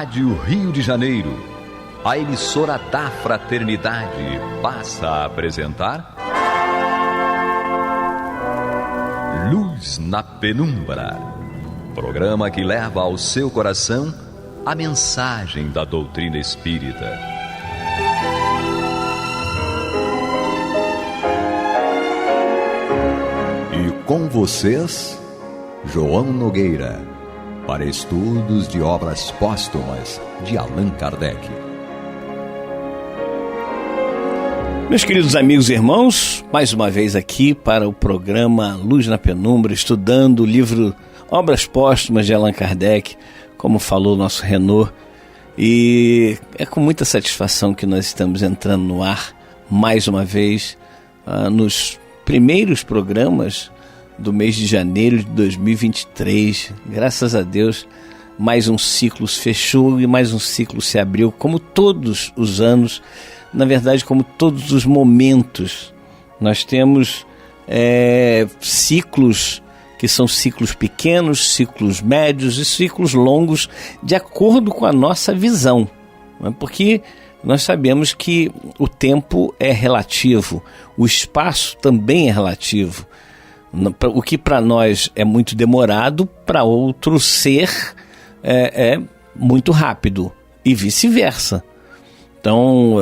Rádio Rio de Janeiro, a emissora da Fraternidade, passa a apresentar Luz na Penumbra, programa que leva ao seu coração a mensagem da doutrina espírita. E com vocês, João Nogueira, para estudos de obras póstumas de Allan Kardec. Meus queridos amigos e irmãos, mais uma vez aqui para o programa Luz na Penumbra, estudando o livro Obras Póstumas de Allan Kardec, como falou o nosso Renaud, e é com muita satisfação que nós estamos entrando no ar, mais uma vez, nos primeiros programas do mês de janeiro de 2023. Graças a Deus, mais um ciclo se fechou e mais um ciclo se abriu, como todos os anos, na verdade, como todos os momentos. Nós temos ciclos que são ciclos pequenos, ciclos médios e ciclos longos, de acordo com a nossa visão, porque nós sabemos que o tempo é relativo, o espaço também é relativo. O que para nós é muito demorado, para outro ser é muito rápido, e vice-versa. Então,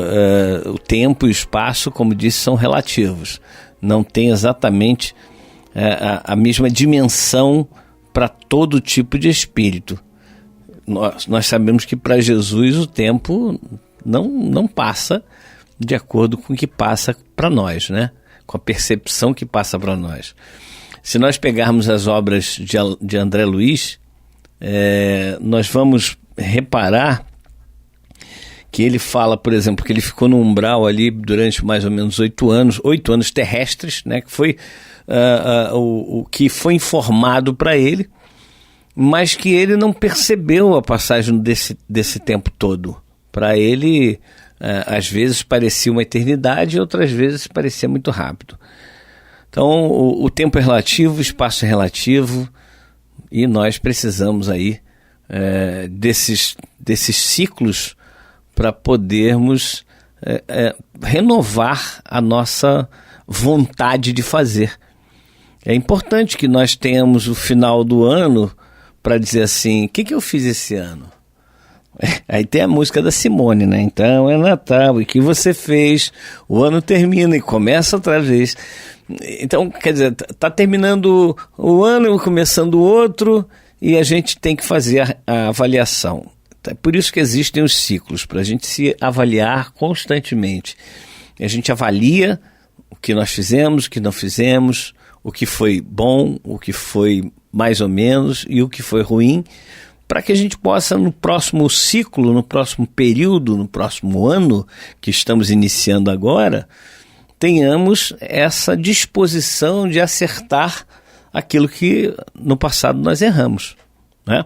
o tempo e o espaço, como disse, são relativos. Não tem exatamente a mesma dimensão para todo tipo de espírito. Nós sabemos que para Jesus o tempo não passa de acordo com o que passa para nós, né? Com a percepção que passa para nós. Se nós pegarmos as obras de André Luiz, nós vamos reparar que ele fala, por exemplo, que ele ficou no umbral ali durante mais ou menos 8 anos terrestres, né, que foi o que foi informado para ele, mas que ele não percebeu a passagem desse tempo todo. Para ele, às vezes parecia uma eternidade e outras vezes parecia muito rápido. Então, o tempo é relativo, o espaço é relativo, e nós precisamos aí desses ciclos para podermos renovar a nossa vontade de fazer. É importante que nós tenhamos o final do ano para dizer assim, o que eu fiz esse ano? Aí tem a música da Simone, né? Então é Natal, e o que você fez? O ano termina e começa outra vez. Então, quer dizer, está terminando o ano e começando o outro, e a gente tem que fazer a avaliação. É por isso que existem os ciclos, para a gente se avaliar constantemente. A gente avalia o que nós fizemos, o que não fizemos, o que foi bom, o que foi mais ou menos e o que foi ruim, para que a gente possa, no próximo ciclo, no próximo período, no próximo ano que estamos iniciando agora, tenhamos essa disposição de acertar aquilo que no passado nós erramos, né?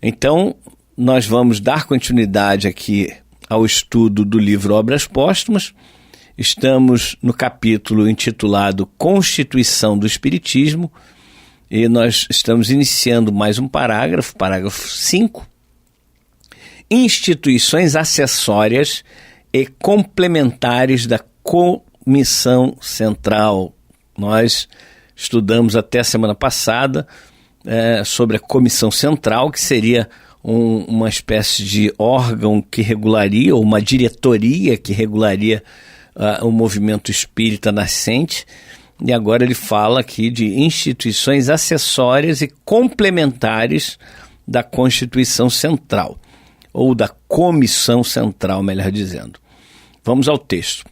Então, nós vamos dar continuidade aqui ao estudo do livro Obras Póstumas. Estamos no capítulo intitulado Constituição do Espiritismo, e nós estamos iniciando mais um parágrafo 5, instituições acessórias e complementares da Comissão Central. Nós estudamos até a semana passada sobre a Comissão Central, que seria uma espécie de órgão que regularia, ou uma diretoria que regularia o movimento espírita nascente. E agora ele fala aqui de instituições acessórias e complementares da Constituição Central, ou da Comissão Central, melhor dizendo. Vamos ao texto.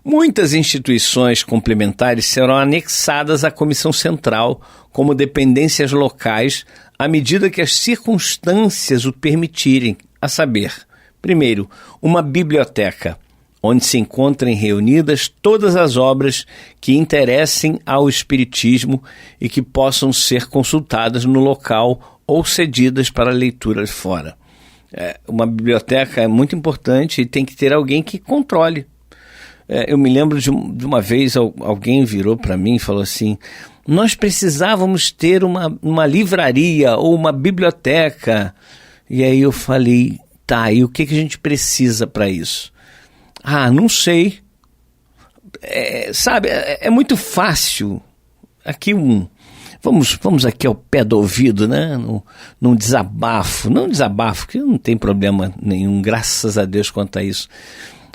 Muitas instituições complementares serão anexadas à Comissão Central como dependências locais à medida que as circunstâncias o permitirem, a saber, primeiro, uma biblioteca, onde se encontrem reunidas todas as obras que interessem ao Espiritismo e que possam ser consultadas no local ou cedidas para leitura fora. Uma biblioteca é muito importante e tem que ter alguém que controle. Eu me lembro de uma vez alguém virou para mim e falou assim: nós precisávamos ter uma livraria ou uma biblioteca. E aí eu falei, tá, e o que a gente precisa para isso? Ah, não sei. Sabe, é muito fácil. Aqui Vamos aqui ao pé do ouvido, né? Num desabafo. Não desabafo, que não tem problema nenhum, graças a Deus quanto a isso.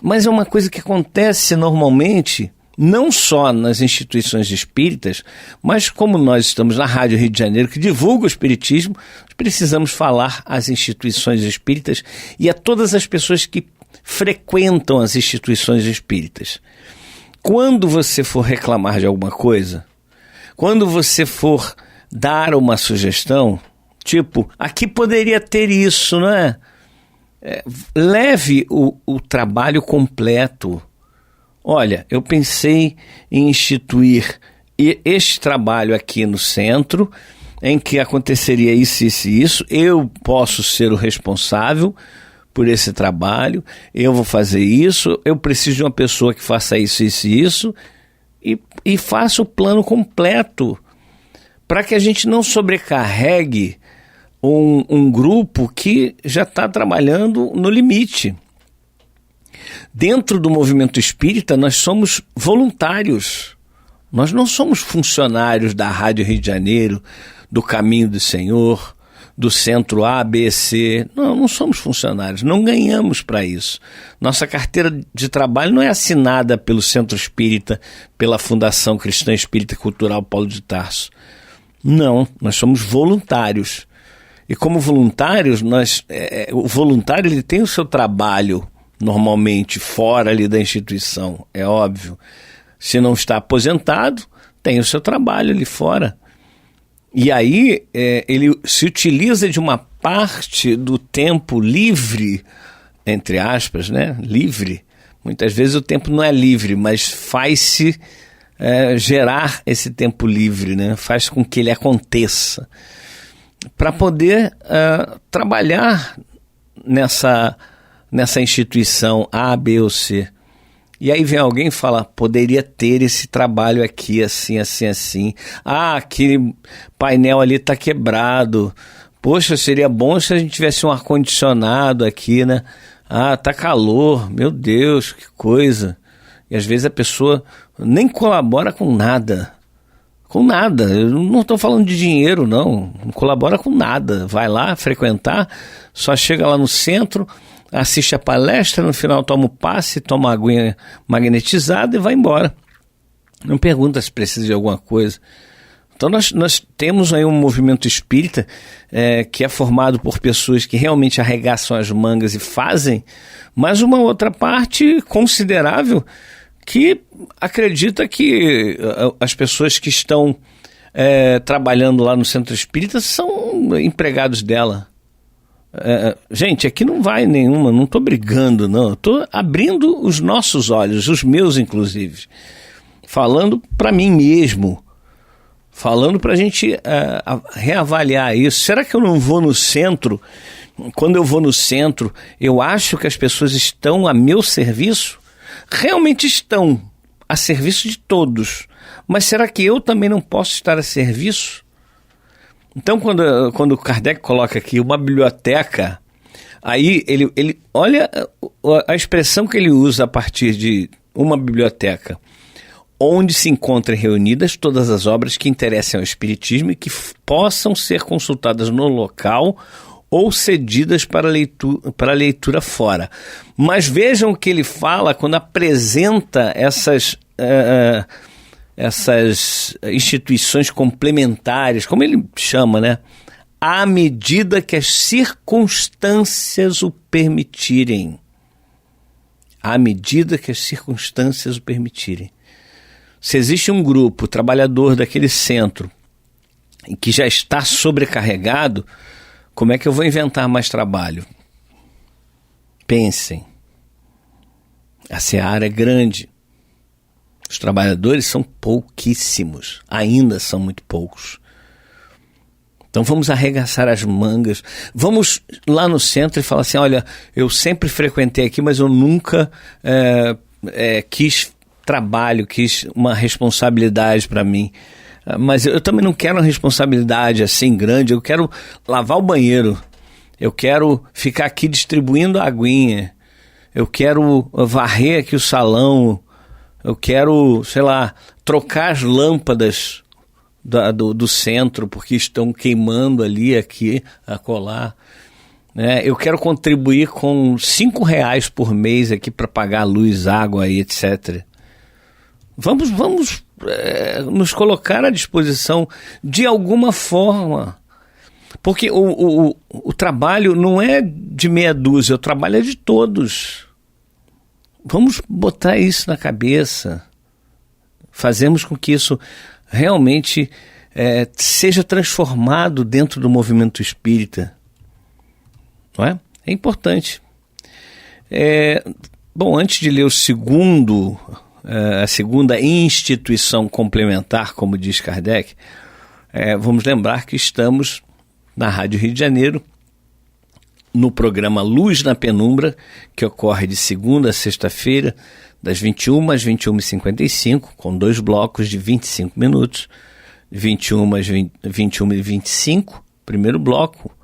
Mas é uma coisa que acontece normalmente, não só nas instituições espíritas, mas como nós estamos na Rádio Rio de Janeiro, que divulga o espiritismo, precisamos falar às instituições espíritas e a todas as pessoas que frequentam as instituições espíritas. Quando você for reclamar de alguma coisa, quando você for dar uma sugestão, tipo, aqui poderia ter isso, não é? Leve o trabalho completo. Olha, eu pensei em instituir este trabalho aqui no centro, em que aconteceria isso, isso e isso. Eu posso ser o responsável por esse trabalho, eu vou fazer isso, eu preciso de uma pessoa que faça isso, isso e isso, e faça o plano completo, para que a gente não sobrecarregue um grupo que já está trabalhando no limite. Dentro do movimento espírita, nós somos voluntários, nós não somos funcionários da Rádio Rio de Janeiro, do Caminho do Senhor, do Centro A, B, C. Não somos funcionários, não ganhamos para isso. Nossa carteira de trabalho não é assinada pelo Centro Espírita, pela Fundação Cristã Espírita Cultural Paulo de Tarso. Não, nós somos voluntários. E como voluntários, o voluntário ele tem o seu trabalho normalmente fora ali da instituição, é óbvio. Se não está aposentado, tem o seu trabalho ali fora. E aí ele se utiliza de uma parte do tempo livre, entre aspas, né? Livre. Muitas vezes o tempo não é livre, mas faz-se gerar esse tempo livre, né? Faz com que ele aconteça, para poder trabalhar nessa instituição A, B ou C. E aí vem alguém e fala, poderia ter esse trabalho aqui, assim, assim, assim. Ah, aquele painel ali está quebrado. Poxa, seria bom se a gente tivesse um ar-condicionado aqui, né? Ah, tá calor, meu Deus, que coisa. E às vezes a pessoa nem colabora com nada. Com nada. Eu não estou falando de dinheiro, não. Não colabora com nada. Vai lá frequentar, só chega lá no centro, assiste a palestra, no final toma o passe, toma a aguinha magnetizada e vai embora. Não pergunta se precisa de alguma coisa. Então nós temos aí um movimento espírita que é formado por pessoas que realmente arregaçam as mangas e fazem, mas uma outra parte considerável que acredita que as pessoas que estão trabalhando lá no centro espírita são empregados dela. Gente, aqui não vai nenhuma, não estou brigando, não. Estou abrindo os nossos olhos, os meus inclusive, falando para mim mesmo, falando para a gente reavaliar isso. Será que eu não vou no centro? Quando eu vou no centro, eu acho que as pessoas estão a meu serviço? Realmente estão a serviço de todos, mas será que eu também não posso estar a serviço? Então, quando Kardec coloca aqui uma biblioteca, aí ele olha a expressão que ele usa a partir de uma biblioteca, onde se encontrem reunidas todas as obras que interessem ao Espiritismo e que possam ser consultadas no local ou cedidas para leitura fora. Mas vejam o que ele fala quando apresenta essas instituições complementares, como ele chama, né? À medida que as circunstâncias o permitirem. À medida que as circunstâncias o permitirem. Se existe um grupo trabalhador daquele centro que já está sobrecarregado, como é que eu vou inventar mais trabalho? Pensem. A seara é grande. Os trabalhadores são pouquíssimos, ainda são muito poucos. Então vamos arregaçar as mangas, vamos lá no centro e falar assim, olha, eu sempre frequentei aqui, mas eu nunca quis trabalho, quis uma responsabilidade para mim. Mas eu também não quero uma responsabilidade assim grande, eu quero lavar o banheiro, eu quero ficar aqui distribuindo a aguinha, eu quero varrer aqui o salão, eu quero, sei lá, trocar as lâmpadas do centro, porque estão queimando ali, aqui, acolá. Eu quero contribuir com R$5 por mês aqui para pagar luz, água e etc. Vamos nos colocar à disposição de alguma forma. Porque o trabalho não é de meia dúzia, o trabalho é de todos. Vamos botar isso na cabeça. Fazemos com que isso realmente seja transformado dentro do movimento espírita. Não é? É importante. Bom, antes de ler a segunda instituição complementar, como diz Kardec, vamos lembrar que estamos na Rádio Rio de Janeiro, no programa Luz na Penumbra, que ocorre de segunda a sexta-feira, das 21 às 21h55, com 2 blocos de 25 minutos, 21 às 21h25, primeiro bloco,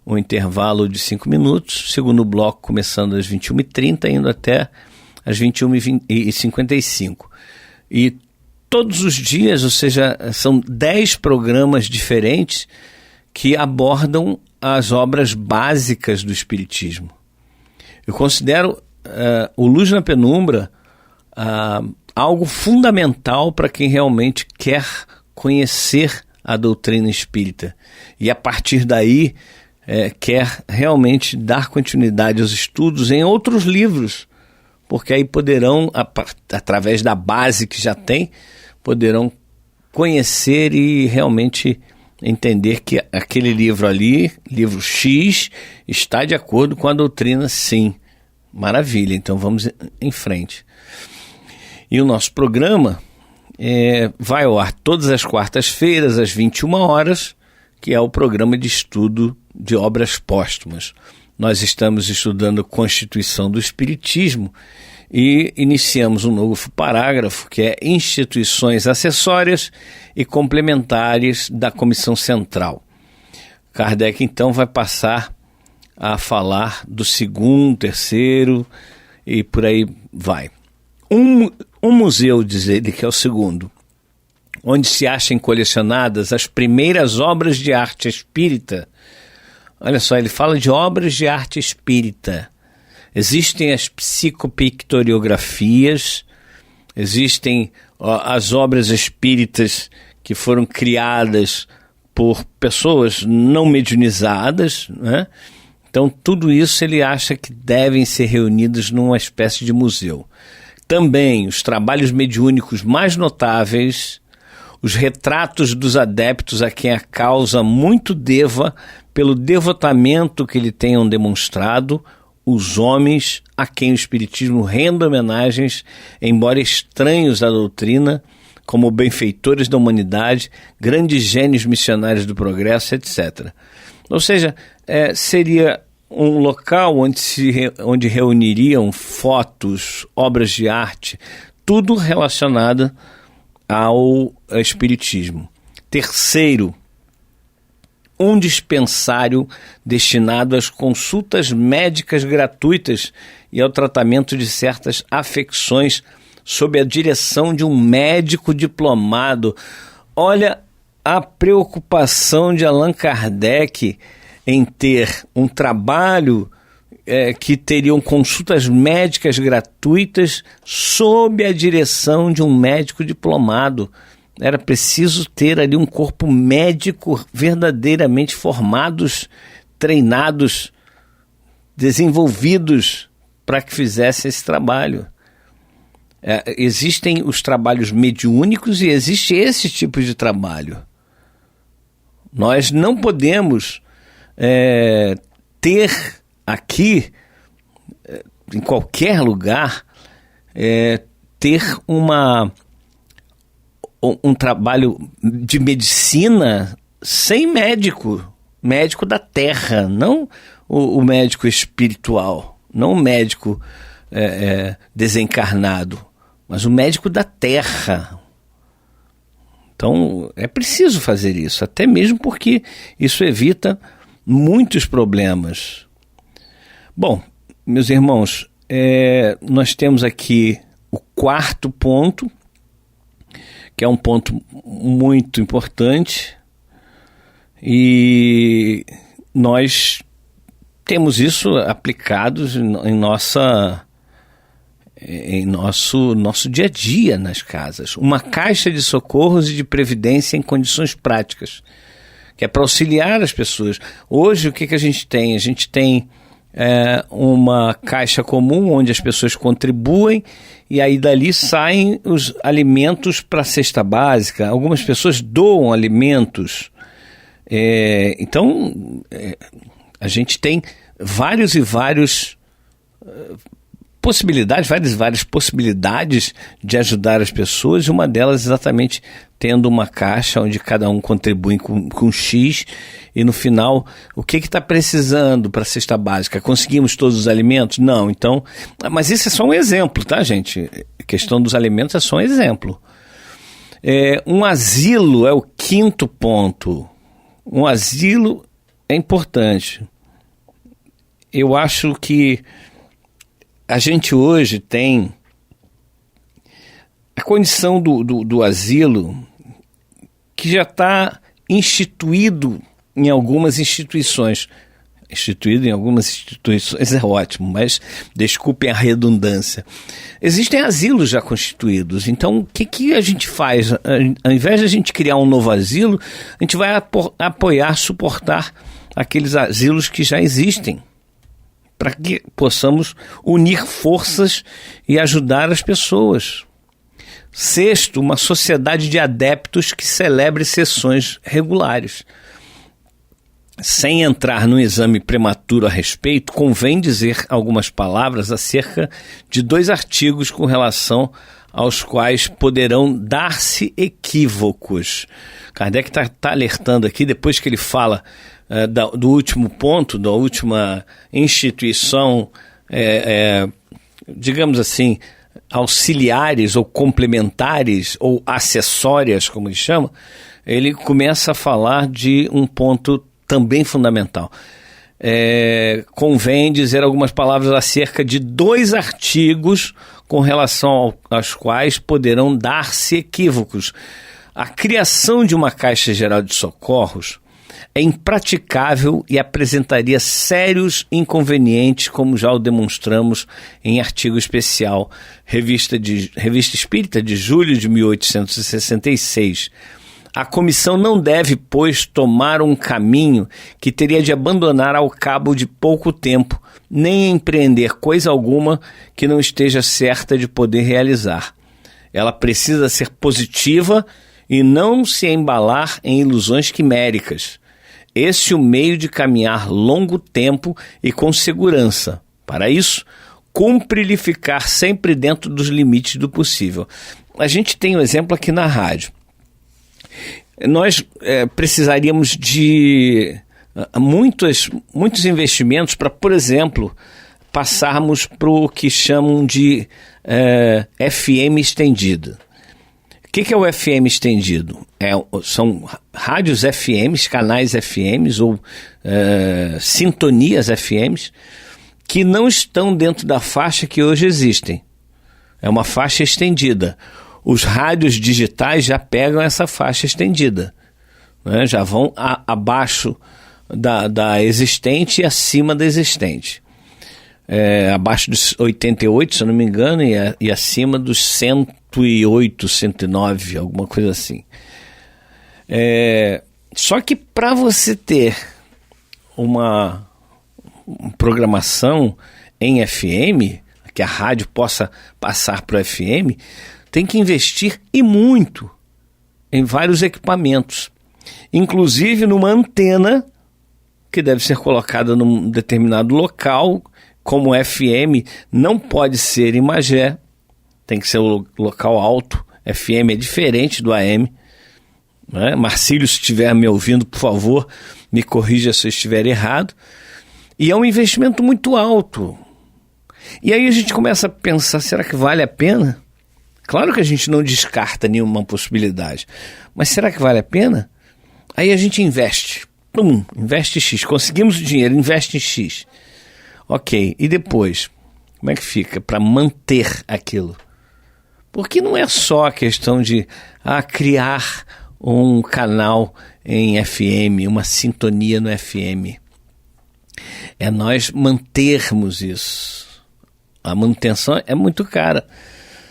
um intervalo de 5 minutos, segundo bloco começando às 21h30, indo até às 21h55. E todos os dias, ou seja, são 10 programas diferentes que abordam as obras básicas do Espiritismo. Eu considero o Luz na Penumbra algo fundamental para quem realmente quer conhecer a doutrina espírita e a partir daí quer realmente dar continuidade aos estudos em outros livros, porque aí poderão, através da base que já tem, poderão conhecer e realmente entender que aquele livro ali, livro X, está de acordo com a doutrina, sim. Maravilha, então vamos em frente. E o nosso programa vai ao ar todas as quartas-feiras, às 21 horas, que é o programa de estudo de obras póstumas. Nós estamos estudando a Constituição do Espiritismo e iniciamos um novo parágrafo, que é instituições acessórias e complementares da Comissão Central. Kardec, então, vai passar a falar do segundo, terceiro e por aí vai. Um museu, diz ele, que é o segundo, onde se acham colecionadas as primeiras obras de arte espírita. Olha só, ele fala de obras de arte espírita. Existem as psicopictoriografias, existem as obras espíritas que foram criadas por pessoas não mediunizadas, né? Então tudo isso ele acha que devem ser reunidos numa espécie de museu. Também os trabalhos mediúnicos mais notáveis, os retratos dos adeptos a quem a causa muito deva pelo devotamento que lhe tenham demonstrado, os homens a quem o Espiritismo rende homenagens, embora estranhos à doutrina, como benfeitores da humanidade, grandes gênios missionários do progresso, etc. Ou seja, seria um local onde reuniriam fotos, obras de arte, tudo relacionado ao Espiritismo. Terceiro, um dispensário destinado às consultas médicas gratuitas e ao tratamento de certas afecções sob a direção de um médico diplomado. Olha a preocupação de Allan Kardec em ter um trabalho que teriam consultas médicas gratuitas sob a direção de um médico diplomado. Era preciso ter ali um corpo médico verdadeiramente formados, treinados, desenvolvidos para que fizesse esse trabalho. Existem os trabalhos mediúnicos e existe esse tipo de trabalho. Nós não podemos ter aqui, em qualquer lugar, ter um trabalho de medicina sem médico da terra, não o médico espiritual, não o médico desencarnado, mas o médico da terra. Então é preciso fazer isso, até mesmo porque isso evita muitos problemas. Bom, meus irmãos, nós temos aqui o quarto ponto, que é um ponto muito importante, e nós temos isso aplicados em nosso dia a dia nas casas. Uma caixa de socorros e de previdência em condições práticas, que é para auxiliar as pessoas. Hoje, o que a gente tem? A gente tem uma caixa comum onde as pessoas contribuem e aí dali saem os alimentos para a cesta básica. Algumas pessoas doam alimentos. Então, a gente tem várias possibilidades de ajudar as pessoas, e uma delas exatamente tendo uma caixa onde cada um contribui com X, e no final, o que está precisando para a cesta básica? Conseguimos todos os alimentos? Não, então... Mas isso é só um exemplo, tá, gente? A questão dos alimentos é só um exemplo. Um asilo é o quinto ponto. Um asilo é importante. Eu acho que a gente hoje tem a condição do asilo que já está instituído em algumas instituições. Instituído em algumas instituições é ótimo, mas desculpem a redundância. Existem asilos já constituídos, então o que a gente faz? Ao invés de a gente criar um novo asilo, a gente vai apoiar, suportar aqueles asilos que já existem, para que possamos unir forças e ajudar as pessoas. Sexto, uma sociedade de adeptos que celebre sessões regulares. Sem entrar no exame prematuro a respeito, convém dizer algumas palavras acerca de 2 artigos com relação aos quais poderão dar-se equívocos. Kardec está alertando aqui, depois que ele fala do último ponto, da última instituição, digamos assim, auxiliares ou complementares ou acessórias, como ele chama, ele começa a falar de um ponto também fundamental. Convém dizer algumas palavras acerca de 2 artigos com relação aos quais poderão dar-se equívocos. A criação de uma Caixa Geral de Socorros é impraticável e apresentaria sérios inconvenientes, como já o demonstramos em artigo especial, Revista Espírita de julho de 1866. A comissão não deve, pois, tomar um caminho que teria de abandonar ao cabo de pouco tempo, nem empreender coisa alguma que não esteja certa de poder realizar. Ela precisa ser positiva e não se embalar em ilusões quiméricas. Esse é o meio de caminhar longo tempo e com segurança. Para isso, cumpre-lhe ficar sempre dentro dos limites do possível. A gente tem um exemplo aqui na rádio. Nós precisaríamos de muitos investimentos para, por exemplo, passarmos para o que chamam de FM estendido. O que é o FM estendido? São rádios FMs, canais FMs ou sintonias FMs que não estão dentro da faixa que hoje existem. É uma faixa estendida. Os rádios digitais já pegam essa faixa estendida, né? Já vão abaixo da existente e acima da existente. Abaixo dos 88, se eu não me engano, e acima dos 108, 109, alguma coisa assim. Só que para você ter uma programação em FM, que a rádio possa passar para o FM, tem que investir e muito em vários equipamentos, inclusive numa antena que deve ser colocada num determinado local. Como FM não pode ser em Magé, tem que ser o local alto. FM é diferente do AM, né? Marcílio, se estiver me ouvindo, por favor, me corrija se eu estiver errado. E é um investimento muito alto. E aí a gente começa a pensar, será que vale a pena? Claro que a gente não descarta nenhuma possibilidade, mas será que vale a pena? Aí a gente investe. investe X. Conseguimos o dinheiro, investe em X. Ok, e depois? Como é que fica para manter aquilo? Porque não é só a questão de criar um canal em FM, uma sintonia no FM. É nós mantermos isso. A manutenção é muito cara.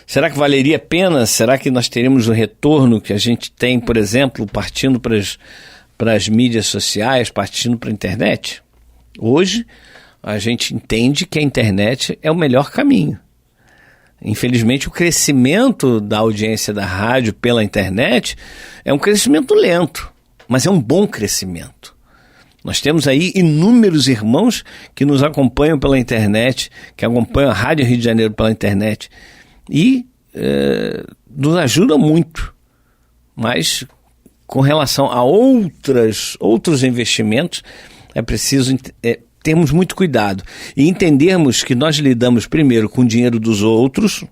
Será que valeria a pena? Será que nós teremos o retorno que a gente tem, por exemplo, partindo para as mídias sociais, partindo para a internet? Hoje, a gente entende que a internet é o melhor caminho. Infelizmente, o crescimento da audiência da rádio pela internet é um crescimento lento, mas é um bom crescimento. Nós temos aí inúmeros irmãos que nos acompanham pela internet, que acompanham a Rádio Rio de Janeiro pela internet e nos ajudam muito. Mas com relação a outros investimentos, é preciso termos muito cuidado e entendermos que nós lidamos primeiro com o dinheiro dos outros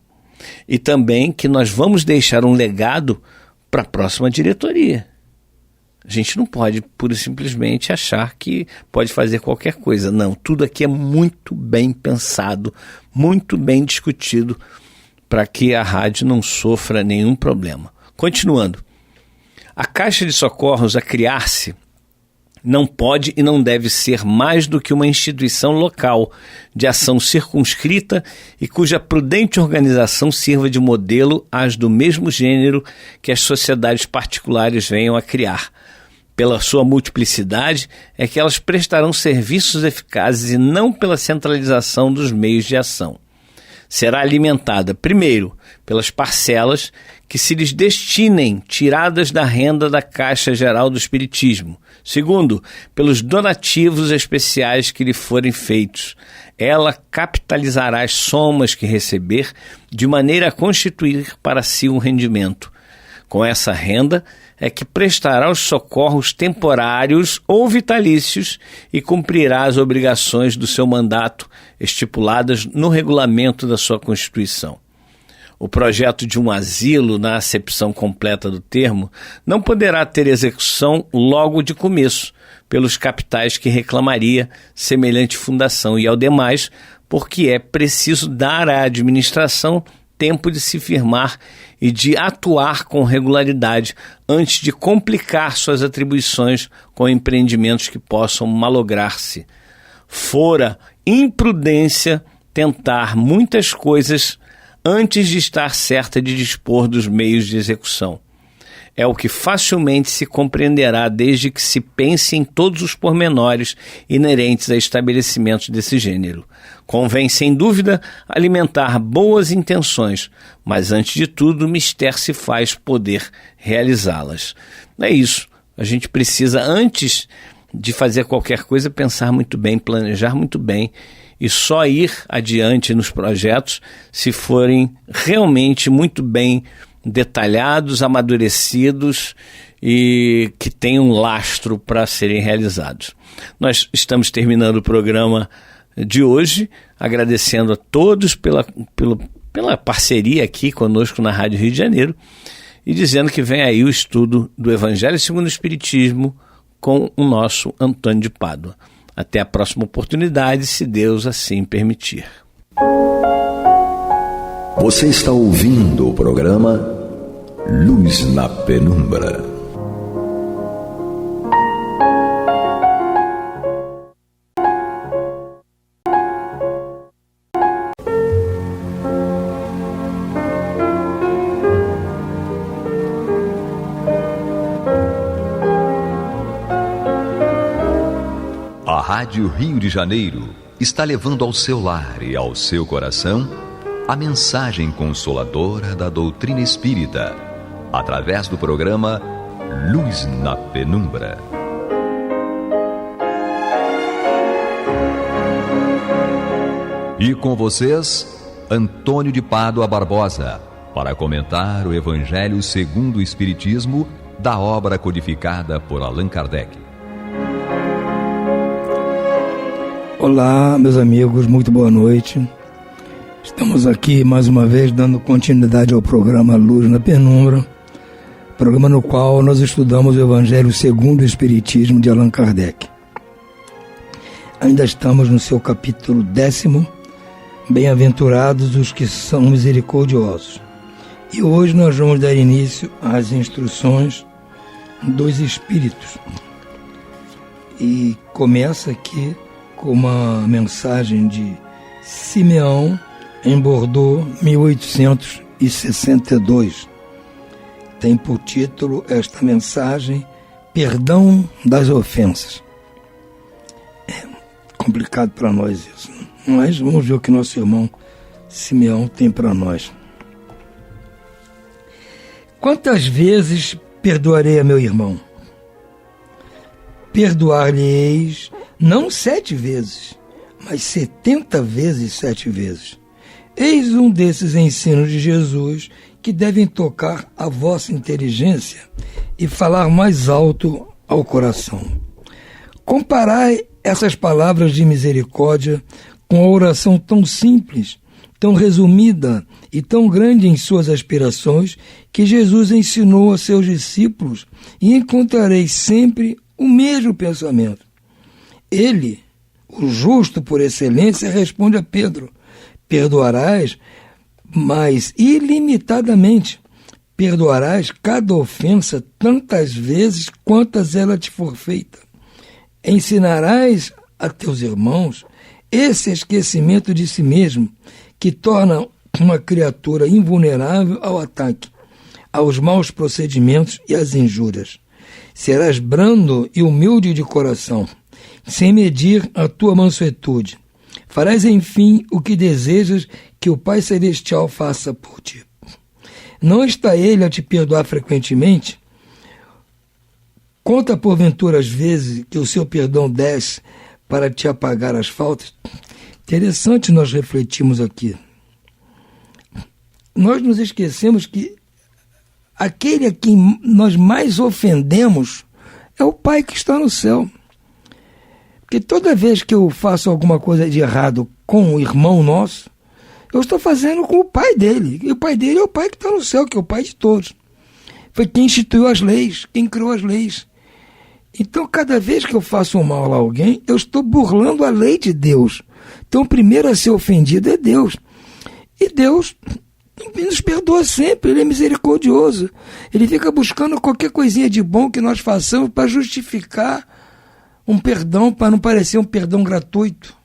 e também que nós vamos deixar um legado para a próxima diretoria. A gente não pode pura e simplesmente achar que pode fazer qualquer coisa. Não, tudo aqui é muito bem pensado, muito bem discutido para que a rádio não sofra nenhum problema. Continuando, a Caixa de Socorros a criar-se não pode e não deve ser mais do que uma instituição local de ação circunscrita e cuja prudente organização sirva de modelo às do mesmo gênero que as sociedades particulares venham a criar. Pela sua multiplicidade é que elas prestarão serviços eficazes e não pela centralização dos meios de ação. Será alimentada, primeiro, pelas parcelas que se lhes destinem tiradas da renda da Caixa Geral do Espiritismo. Segundo, pelos donativos especiais que lhe forem feitos. Ela capitalizará as somas que receber de maneira a constituir para si um rendimento. Com essa renda é que prestará os socorros temporários ou vitalícios e cumprirá as obrigações do seu mandato estipuladas no regulamento da sua Constituição. O projeto de um asilo, na acepção completa do termo, não poderá ter execução logo de começo, pelos capitais que reclamaria semelhante fundação e, ao demais, porque é preciso dar à administração tempo de se firmar e de atuar com regularidade antes de complicar suas atribuições com empreendimentos que possam malograr-se. Fora imprudência tentar muitas coisas antes de estar certa de dispor dos meios de execução. É o que facilmente se compreenderá desde que se pense em todos os pormenores inerentes a estabelecimentos desse gênero. Convém, sem dúvida, alimentar boas intenções, mas, antes de tudo, mister se faz poder realizá-las. É isso. A gente precisa, antes de fazer qualquer coisa, pensar muito bem, planejar muito bem e só ir adiante nos projetos se forem realmente muito bem detalhados, amadurecidos e que tenham lastro para serem realizados. Nós estamos terminando o programa de hoje, agradecendo a todos pela parceria aqui conosco na Rádio Rio de Janeiro e dizendo que vem aí o estudo do Evangelho segundo o Espiritismo com o nosso Antônio de Pádua. Até a próxima oportunidade, se Deus assim permitir. Você está ouvindo o programa Luz na Penumbra. A Rádio Rio de Janeiro está levando ao seu lar e ao seu coração a mensagem consoladora da doutrina espírita, através do programa Luz na Penumbra. E com vocês, Antônio de Pádua Barbosa, para comentar o Evangelho segundo o Espiritismo, da obra codificada por Allan Kardec. Olá, meus amigos, muito boa noite. Estamos aqui mais uma vez dando continuidade ao programa Luz na Penumbra, programa no qual nós estudamos o Evangelho segundo o Espiritismo de Allan Kardec. Ainda estamos no seu capítulo 10º, Bem-aventurados os que são misericordiosos. E hoje nós vamos dar início às instruções dos Espíritos. E começa aqui com uma mensagem de Simeão, em Bordeaux, 1862. Tem por título esta mensagem, Perdão das Ofensas. É complicado para nós isso, mas vamos ver o que nosso irmão Simeão tem para nós. Quantas vezes perdoarei a meu irmão? Perdoar-lhe-eis não 7 vezes, mas 70 vezes 7 vezes. Eis um desses ensinos de Jesus que devem tocar a vossa inteligência e falar mais alto ao coração. Comparai essas palavras de misericórdia com a oração tão simples, tão resumida e tão grande em suas aspirações que Jesus ensinou a seus discípulos, e encontrareis sempre o mesmo pensamento. Ele, o justo por excelência, responde a Pedro: perdoarás, mas ilimitadamente. Perdoarás cada ofensa tantas vezes quantas ela te for feita. Ensinarás a teus irmãos esse esquecimento de si mesmo, que torna uma criatura invulnerável ao ataque, aos maus procedimentos e às injúrias. Serás brando e humilde de coração, sem medir a tua mansuetude. Farás, enfim, o que desejas que o Pai Celestial faça por ti. Não está Ele a te perdoar frequentemente? Conta, porventura, as vezes que o seu perdão desce para te apagar as faltas? Interessante nós refletirmos aqui. Nós nos esquecemos que aquele a quem nós mais ofendemos é o Pai que está no céu. Porque toda vez que eu faço alguma coisa de errado com o irmão nosso, eu estou fazendo com o pai dele. E o pai dele é o Pai que está no céu, que é o Pai de todos. Foi quem instituiu as leis, quem criou as leis. Então, cada vez que eu faço um mal a alguém, eu estou burlando a lei de Deus. Então, o primeiro a ser ofendido é Deus. E Deus nos perdoa sempre, Ele é misericordioso. Ele fica buscando qualquer coisinha de bom que nós façamos para justificar um perdão, para não parecer um perdão gratuito.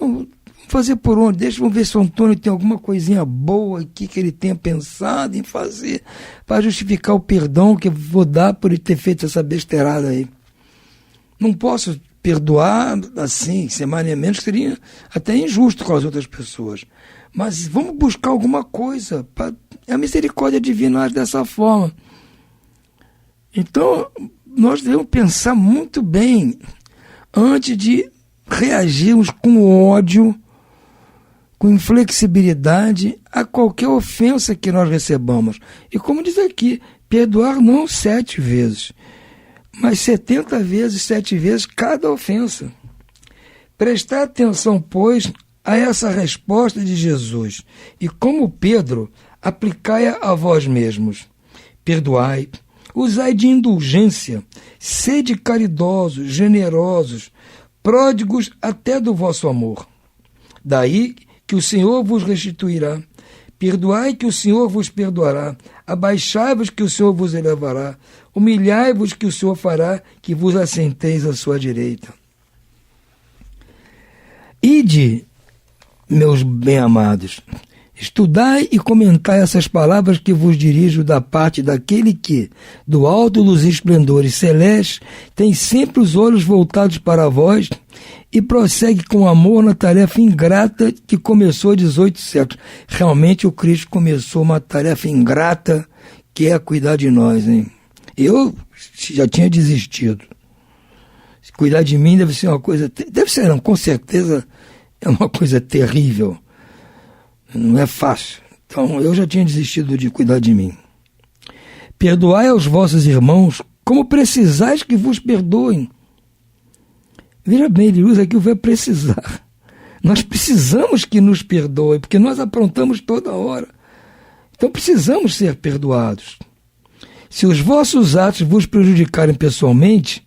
Não, vamos fazer por onde? Vamos ver se o Antônio tem alguma coisinha boa aqui que ele tenha pensado em fazer para justificar o perdão que eu vou dar por ele ter feito essa besteirada aí. Não posso perdoar assim, semaniamente, seria até injusto com as outras pessoas. Mas vamos buscar alguma coisa. A misericórdia divina age dessa forma. Então, nós devemos pensar muito bem antes de reagirmos com ódio, com inflexibilidade a qualquer ofensa que nós recebamos. E como diz aqui, perdoar não 7 vezes, mas 70 vezes, 7 vezes cada ofensa. Prestar atenção, pois, a essa resposta de Jesus, e como Pedro, aplicai-a a vós mesmos. Perdoai, usai de indulgência, sede caridosos, generosos, pródigos até do vosso amor. Daí que o Senhor vos restituirá. Perdoai que o Senhor vos perdoará. Abaixai-vos que o Senhor vos elevará. Humilhai-vos que o Senhor fará que vos assenteis à sua direita. Ide, meus bem-amados, estudai e comentai essas palavras que vos dirijo da parte daquele que, do alto dos esplendores celestes, tem sempre os olhos voltados para vós e prossegue com amor na tarefa ingrata que começou há 18 séculos. Realmente o Cristo começou uma tarefa ingrata, que é cuidar de nós, hein? Eu já tinha desistido. Cuidar de mim deve ser uma coisa... Deve ser, não, com certeza é uma coisa terrível. Não é fácil. Então, eu já tinha desistido de cuidar de mim. Perdoai aos vossos irmãos como precisais que vos perdoem. Veja bem, ele usa aqui o verbo precisar. Nós precisamos que nos perdoem, porque nós aprontamos toda hora. Então, precisamos ser perdoados. Se os vossos atos vos prejudicarem pessoalmente,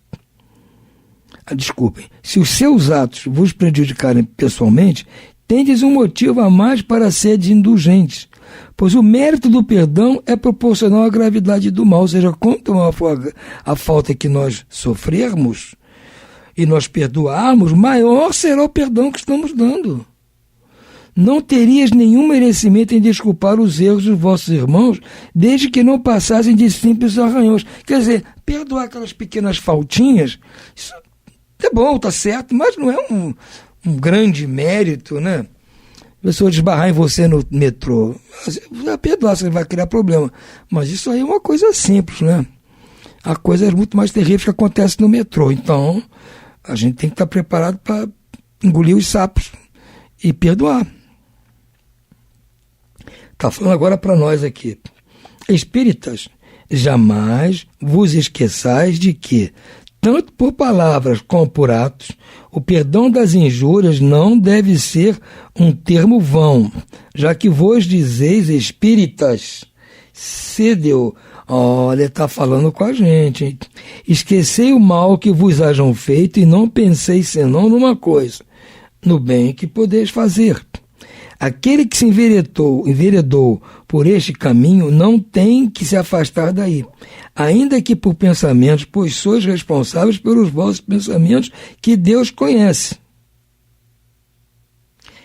se os seus atos vos prejudicarem pessoalmente, tendes um motivo a mais para seres indulgentes, pois o mérito do perdão é proporcional à gravidade do mal, ou seja, quanto maior for a falta que nós sofrermos e nós perdoarmos, maior será o perdão que estamos dando. Não terias nenhum merecimento em desculpar os erros dos vossos irmãos, desde que não passassem de simples arranhões. Quer dizer, perdoar aquelas pequenas faltinhas, isso é bom, tá certo, mas não é um grande mérito, né? A pessoa desbarrar em você no metrô, vai perdoar, você vai criar problema. Mas isso aí é uma coisa simples, né? Há coisas muito mais terríveis que acontecem no metrô. Então, a gente tem que estar preparado para engolir os sapos e perdoar. Está falando agora para nós aqui. Espíritas, jamais vos esqueçais de que, tanto por palavras como por atos, o perdão das injúrias não deve ser um termo vão, já que vos dizeis espíritas. Cedeu, olha, está falando com a gente, hein? Esquecei o mal que vos hajam feito e não penseis senão numa coisa, no bem que podeis fazer. Aquele que se enveredou por este caminho não tem que se afastar daí, ainda que por pensamentos, pois sois responsáveis pelos vossos pensamentos que Deus conhece.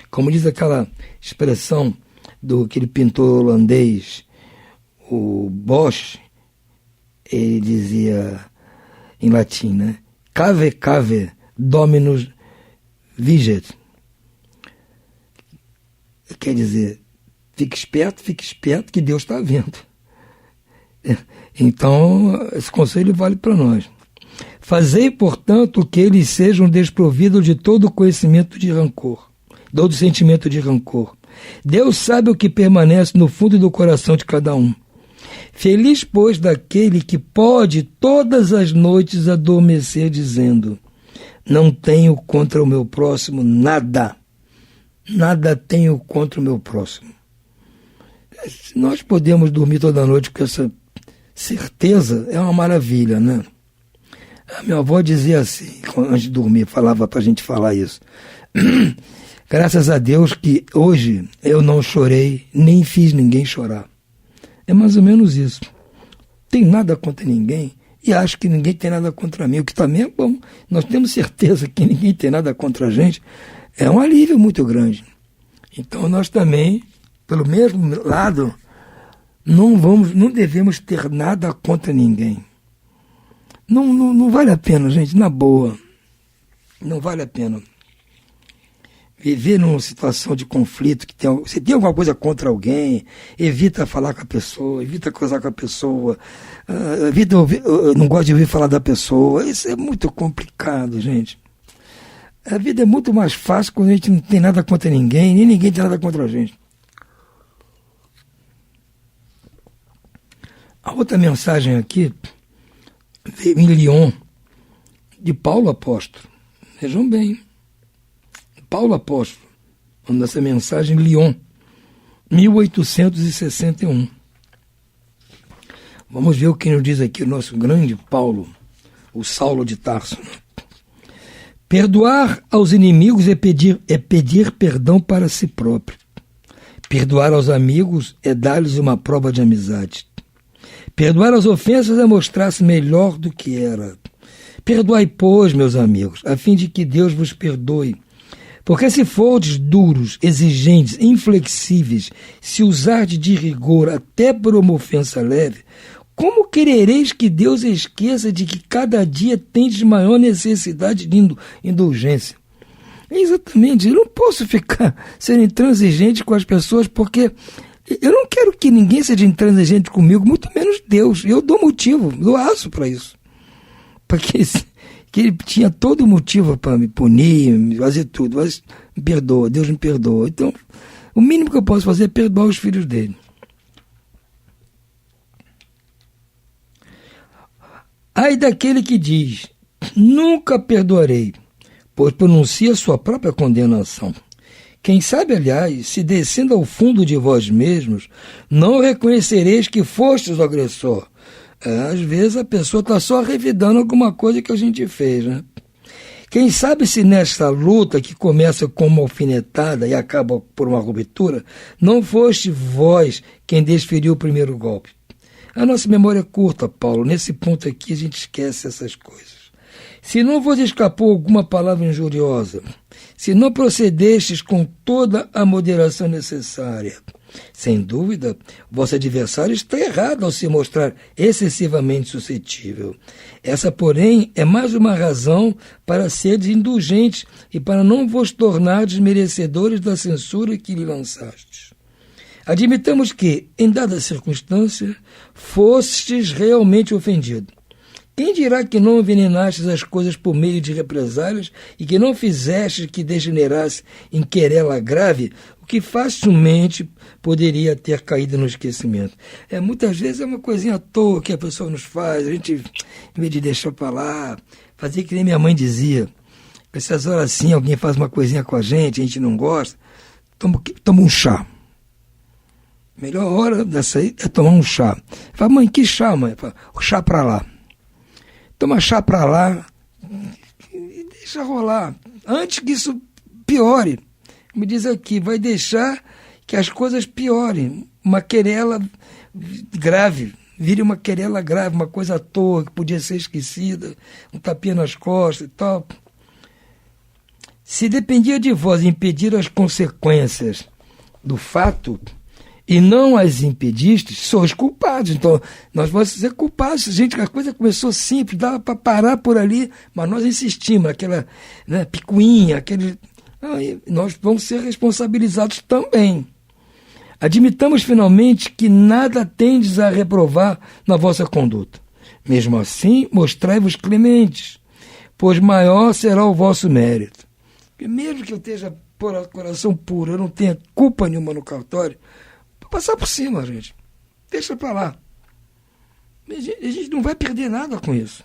Como diz aquela expressão do aquele pintor holandês, o Bosch, ele dizia em latim, né? Cave, cave, dominus viget. Quer dizer, fique esperto que Deus está vendo. Então, esse conselho vale para nós. Fazei, portanto, que eles sejam desprovidos de todo conhecimento de rancor, todo sentimento de rancor. Deus sabe o que permanece no fundo do coração de cada um. Feliz, pois, daquele que pode todas as noites adormecer dizendo: não tenho contra o meu próximo nada. Nada tenho contra o meu próximo. Se nós podemos dormir toda noite com essa certeza, é uma maravilha, né? A minha avó dizia assim, antes de dormir, falava para a gente falar isso. Graças a Deus que hoje eu não chorei, nem fiz ninguém chorar. É mais ou menos isso. Tem nada contra ninguém e acho que ninguém tem nada contra mim, o que também é bom. Nós temos certeza que ninguém tem nada contra a gente. É um alívio muito grande. Então nós também, pelo mesmo lado, não devemos ter nada contra ninguém. Não vale a pena, gente, na boa. Não vale a pena. Viver numa situação de conflito, se tem alguma coisa contra alguém, evita falar com a pessoa, evita cruzar com a pessoa, não gosta de ouvir falar da pessoa. Isso é muito complicado, gente. A vida é muito mais fácil quando a gente não tem nada contra ninguém, nem ninguém tem nada contra a gente. A outra mensagem aqui veio em Lyon, de Paulo Apóstolo. Vejam bem, Paulo Apóstolo, mandando essa mensagem em Lyon, 1861. Vamos ver o que nos diz aqui o nosso grande Paulo, o Saulo de Tarso. Perdoar aos inimigos é pedir perdão para si próprio. Perdoar aos amigos é dar-lhes uma prova de amizade. Perdoar as ofensas é mostrar-se melhor do que era. Perdoai, pois, meus amigos, a fim de que Deus vos perdoe. Porque se fordes duros, exigentes, inflexíveis, se usardes de rigor até por uma ofensa leve, como querereis que Deus esqueça de que cada dia tendes maior necessidade de indulgência? Exatamente, eu não posso ficar sendo intransigente com as pessoas, porque eu não quero que ninguém seja intransigente comigo, muito menos Deus. Eu dou motivo, dou aço para isso. Porque que ele tinha todo motivo para me punir, me fazer tudo, mas me perdoa, Deus me perdoa. Então, o mínimo que eu posso fazer é perdoar os filhos dele. Ai daquele que diz, nunca perdoarei, pois pronuncia sua própria condenação. Quem sabe, aliás, se descendo ao fundo de vós mesmos, não reconhecereis que fostes o agressor. Às vezes a pessoa está só revidando alguma coisa que a gente fez, né? Quem sabe se nesta luta que começa com uma alfinetada e acaba por uma ruptura, não foste vós quem desferiu o primeiro golpe. A nossa memória é curta, Paulo. Nesse ponto aqui a gente esquece essas coisas. Se não vos escapou alguma palavra injuriosa, se não procedestes com toda a moderação necessária, sem dúvida, vosso adversário está errado ao se mostrar excessivamente suscetível. Essa, porém, é mais uma razão para seres indulgentes e para não vos tornardes merecedores da censura que lhe lançastes. Admitamos que, em dada circunstância, fostes realmente ofendido. Quem dirá que não envenenastes as coisas por meio de represálias e que não fizestes que degenerasse em querela grave, o que facilmente poderia ter caído no esquecimento? Muitas vezes é uma coisinha à toa que a pessoa nos faz, a gente, em vez de deixar para lá, fazer que nem minha mãe dizia, essas horas assim, alguém faz uma coisinha com a gente não gosta, toma um chá. Melhor hora dessa aí é tomar um chá. Fala, mãe, que chá, mãe? Fala, chá para lá. Toma chá para lá e deixa rolar. Antes que isso piore, me diz aqui, vai deixar que as coisas piorem. Uma querela grave, vire uma querela grave, uma coisa à toa que podia ser esquecida, um tapinha nas costas e tal. Se dependia de vós impedir as consequências do fato e não as impedistes, sois culpados. Então, nós vamos ser culpados. Gente, a coisa começou simples, dava para parar por ali, mas nós insistimos, aquela picuinha, nós vamos ser responsabilizados também. Admitamos finalmente que nada tendes a reprovar na vossa conduta. Mesmo assim, mostrai-vos clementes, pois maior será o vosso mérito. Porque mesmo que eu esteja por coração puro, eu não tenha culpa nenhuma no cartório, passar por cima, gente. Deixa para lá. A gente não vai perder nada com isso.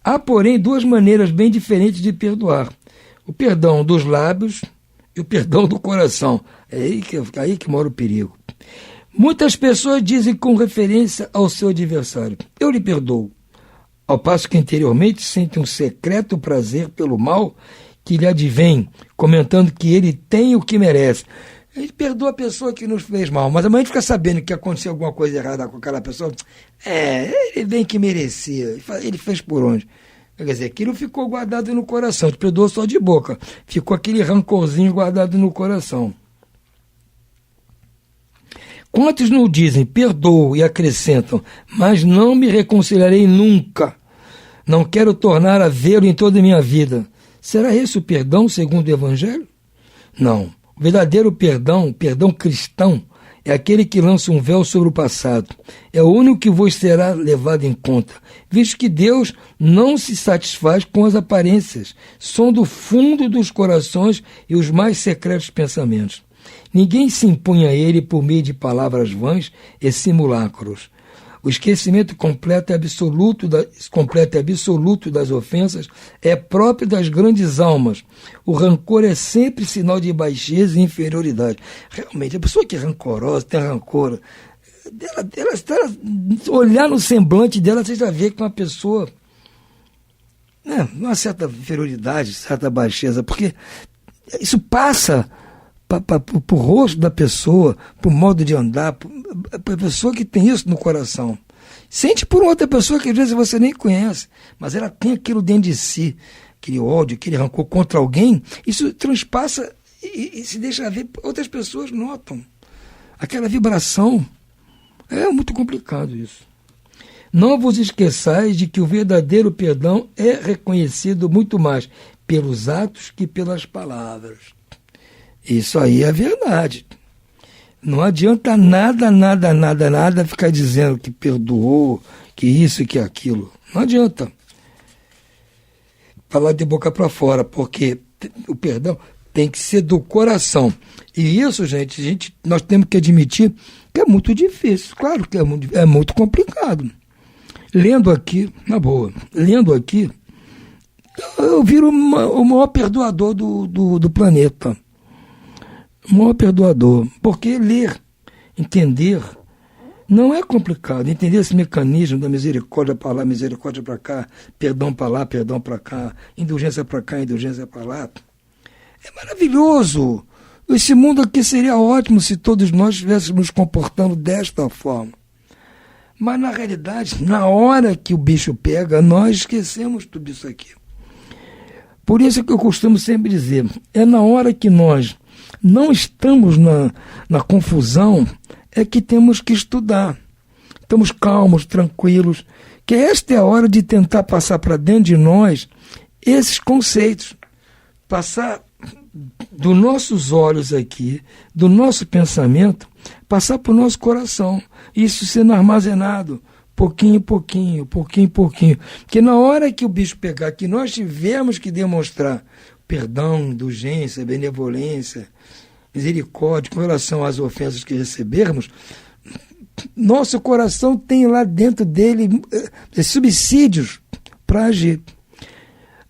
Há, porém, duas maneiras bem diferentes de perdoar. O perdão dos lábios e o perdão do coração. É aí que mora o perigo. Muitas pessoas dizem com referência ao seu adversário, eu lhe perdoo, ao passo que interiormente sentem um secreto prazer pelo mal que lhe advém, comentando que ele tem o que merece. A gente perdoa a pessoa que nos fez mal, mas amanhã a gente fica sabendo que aconteceu alguma coisa errada com aquela pessoa. Ele bem que merecia. Ele fez por onde? Quer dizer, aquilo ficou guardado no coração. A gente perdoou só de boca. Ficou aquele rancorzinho guardado no coração. Quantos não dizem, perdoo e acrescentam, mas não me reconciliarei nunca. Não quero tornar a vê-lo em toda a minha vida. Será esse o perdão segundo o Evangelho? Não. O verdadeiro perdão, perdão cristão, é aquele que lança um véu sobre o passado. É o único que vos será levado em conta, visto que Deus não se satisfaz com as aparências, som do fundo dos corações e os mais secretos pensamentos. Ninguém se impõe a ele por meio de palavras vãs e simulacros. O esquecimento completo e absoluto das ofensas é próprio das grandes almas. O rancor é sempre sinal de baixeza e inferioridade. Realmente, a pessoa que é rancorosa, tem rancor, olhar no semblante dela, você já vê que uma pessoa uma certa inferioridade, certa baixeza, porque isso passa para o rosto da pessoa, para o modo de andar, para a pessoa que tem isso no coração. Sente por outra pessoa que às vezes você nem conhece, mas ela tem aquilo dentro de si, aquele ódio, aquele rancor contra alguém, isso transpassa e se deixa ver, outras pessoas notam. Aquela vibração, é muito complicado isso. Não vos esqueçais de que o verdadeiro perdão é reconhecido muito mais pelos atos que pelas palavras. Isso aí é verdade. Não adianta nada ficar dizendo que perdoou, que isso e que aquilo. Não adianta. Falar de boca para fora, porque o perdão tem que ser do coração. E isso, gente, nós temos que admitir que é muito difícil. Claro que é muito complicado. Lendo aqui, na boa, eu viro o maior perdoador do planeta. O maior perdoador. Porque ler, entender, Não é complicado entender esse mecanismo da misericórdia para lá, misericórdia para cá, perdão para lá, perdão para cá, indulgência para cá, indulgência para lá. É maravilhoso. Esse mundo aqui seria ótimo se todos nós estivéssemos nos comportando desta forma. Mas, na realidade, na hora que o bicho pega, nós esquecemos tudo isso aqui. Por isso que eu costumo sempre dizer, é na hora que nós não estamos na confusão, é que temos que estudar. Estamos calmos, tranquilos, que esta é a hora de tentar passar para dentro de nós esses conceitos. Passar dos nossos olhos aqui, do nosso pensamento, passar para o nosso coração. Isso sendo armazenado, pouquinho em pouquinho, pouquinho em pouquinho. Porque na hora que o bicho pegar, que nós tivermos que demonstrar perdão, indulgência, benevolência, misericórdia com relação às ofensas que recebermos, nosso coração tem lá dentro dele subsídios para agir.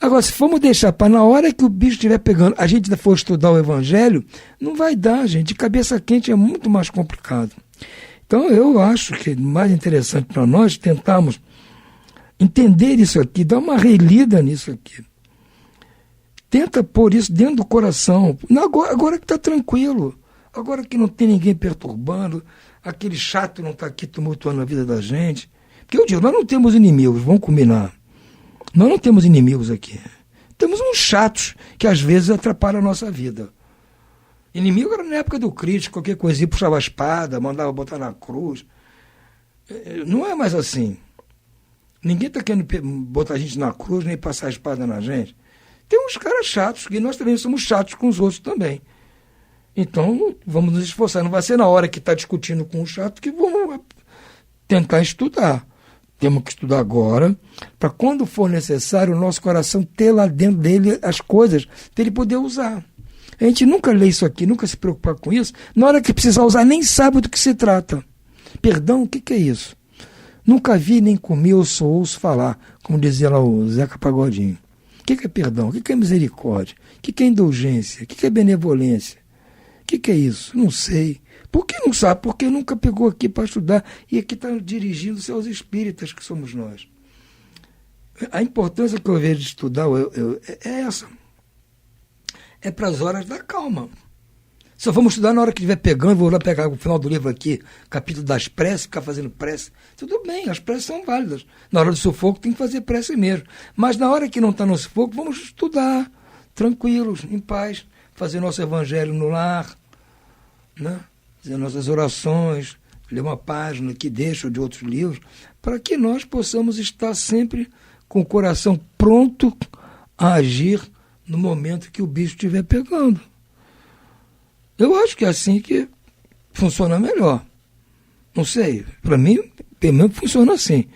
Agora, se formos deixar para na hora que o bicho estiver pegando, a gente for estudar o Evangelho, não vai dar, gente. De cabeça quente é muito mais complicado. Então, eu acho que mais interessante para nós tentarmos entender isso aqui, dar uma relida nisso aqui. Tenta pôr isso dentro do coração. Agora que está tranquilo. Agora que não tem ninguém perturbando. Aquele chato não está aqui tumultuando a vida da gente. Porque eu digo, nós não temos inimigos, vamos combinar. Nós não temos inimigos aqui. Temos uns chatos que às vezes atrapalham a nossa vida. Inimigo era na época do Cristo, qualquer coisinha puxava a espada, mandava botar na cruz. Não é mais assim. Ninguém está querendo botar a gente na cruz, nem passar a espada na gente. Tem uns caras chatos, que nós também somos chatos com os outros também. Então, vamos nos esforçar. Não vai ser na hora que está discutindo com um chato que vamos tentar estudar. Temos que estudar agora, para quando for necessário, o nosso coração ter lá dentro dele as coisas, para ele poder usar. A gente nunca lê isso aqui, nunca se preocupar com isso. Na hora que precisar usar, nem sabe do que se trata. Perdão, o que é isso? Nunca vi nem comi ou só ouço falar, como dizia lá o Zeca Pagodinho. O que é perdão? O que é misericórdia? O que é indulgência? O que é benevolência? O que é isso? Não sei. Por que não sabe? Porque nunca pegou aqui para estudar e aqui está dirigindo seus espíritas, que somos nós. A importância que eu vejo de estudar é essa. É para as horas da calma. Se vamos estudar na hora que estiver pegando, vou lá pegar o final do livro aqui, capítulo das preces, ficar fazendo prece. Tudo bem, as preces são válidas. Na hora do sufoco tem que fazer prece mesmo. Mas na hora que não está no sufoco, vamos estudar, tranquilos, em paz, fazer nosso evangelho no lar, né? Fazer nossas orações, ler uma página que deixa de outros livros, para que nós possamos estar sempre com o coração pronto a agir no momento que o bicho estiver pegando. Eu acho que é assim que funciona melhor. Não sei, para mim, pelo menos funciona assim.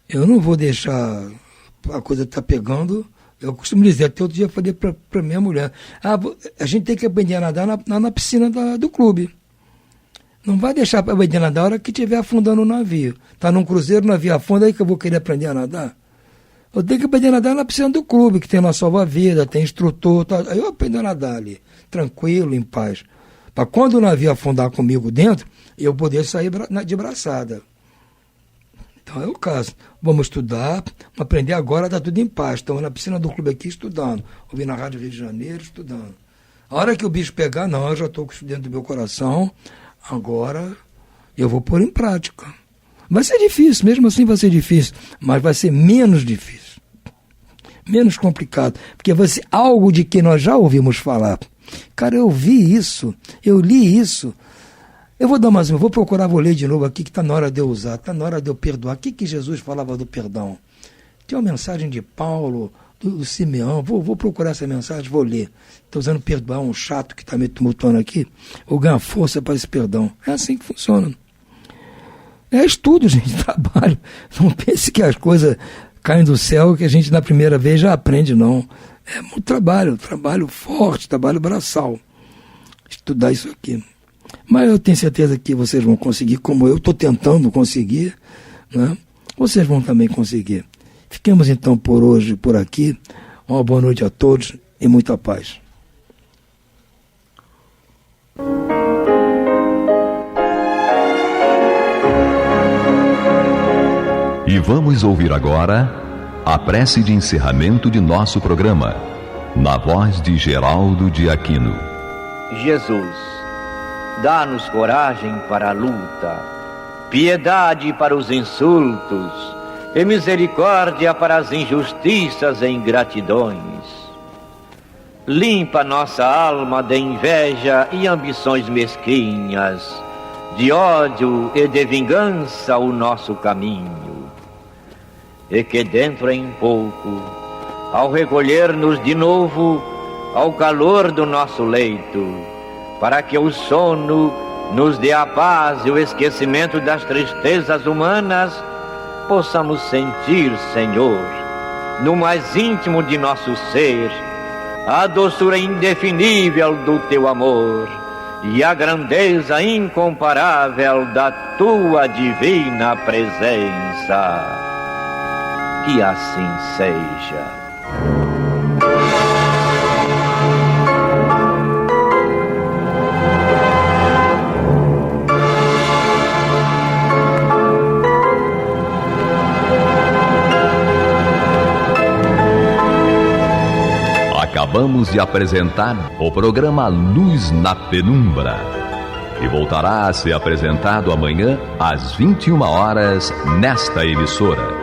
Eu não vou deixar a coisa estar pegando. Eu costumo dizer, até outro dia eu falei para minha mulher, a gente tem que aprender a nadar na piscina do clube. Não vai deixar para aprender a nadar na hora que estiver afundando o navio. Está num cruzeiro, o navio afunda, aí que eu vou querer aprender a nadar. Eu tenho que aprender a nadar na piscina do clube, que tem uma salva-vida, tem instrutor, tá. Aí eu aprendo a nadar ali, tranquilo, em paz. Para quando o navio afundar comigo dentro, eu poder sair de braçada. Então é o caso. Vamos estudar, aprender agora, está tudo em paz. Estamos na piscina do clube aqui estudando. Ouvindo na Rádio Rio de Janeiro, estudando. A hora que o bicho pegar, não, eu já estou com isso dentro do meu coração. Agora eu vou pôr em prática. Vai ser difícil, mesmo assim vai ser difícil, mas vai ser menos difícil, menos complicado, porque vai ser algo de que nós já ouvimos falar. Cara, eu vi isso, eu li isso, eu vou dar mais uma, vou procurar, vou ler de novo aqui, que está na hora de eu usar, está na hora de eu perdoar. O que Jesus falava do perdão? Tem uma mensagem de Paulo, do Simeão, vou procurar essa mensagem, vou ler. Estou usando perdoar um chato que está me tumultuando aqui, ou ganhar força para esse perdão. É assim que funciona. É estudo, gente, trabalho. Não pense que as coisas caem do céu que a gente na primeira vez já aprende, não. É muito trabalho forte, trabalho braçal. Estudar isso aqui. Mas eu tenho certeza que vocês vão conseguir, como eu estou tentando conseguir, né? Vocês vão também conseguir. Fiquemos então por hoje, por aqui. Uma boa noite a todos e muita paz. E vamos ouvir agora a prece de encerramento de nosso programa, na voz de Geraldo de Aquino. Jesus, dá-nos coragem para a luta, piedade para os insultos e misericórdia para as injustiças e ingratidões. Limpa nossa alma de inveja e ambições mesquinhas, de ódio e de vingança o nosso caminho. E que dentro em pouco, ao recolher-nos de novo ao calor do nosso leito, para que o sono nos dê a paz e o esquecimento das tristezas humanas, possamos sentir, Senhor, no mais íntimo de nosso ser, a doçura indefinível do Teu amor e a grandeza incomparável da Tua divina presença. Que assim seja. Acabamos de apresentar o programa Luz na Penumbra, que voltará a ser apresentado amanhã às 21 horas nesta emissora.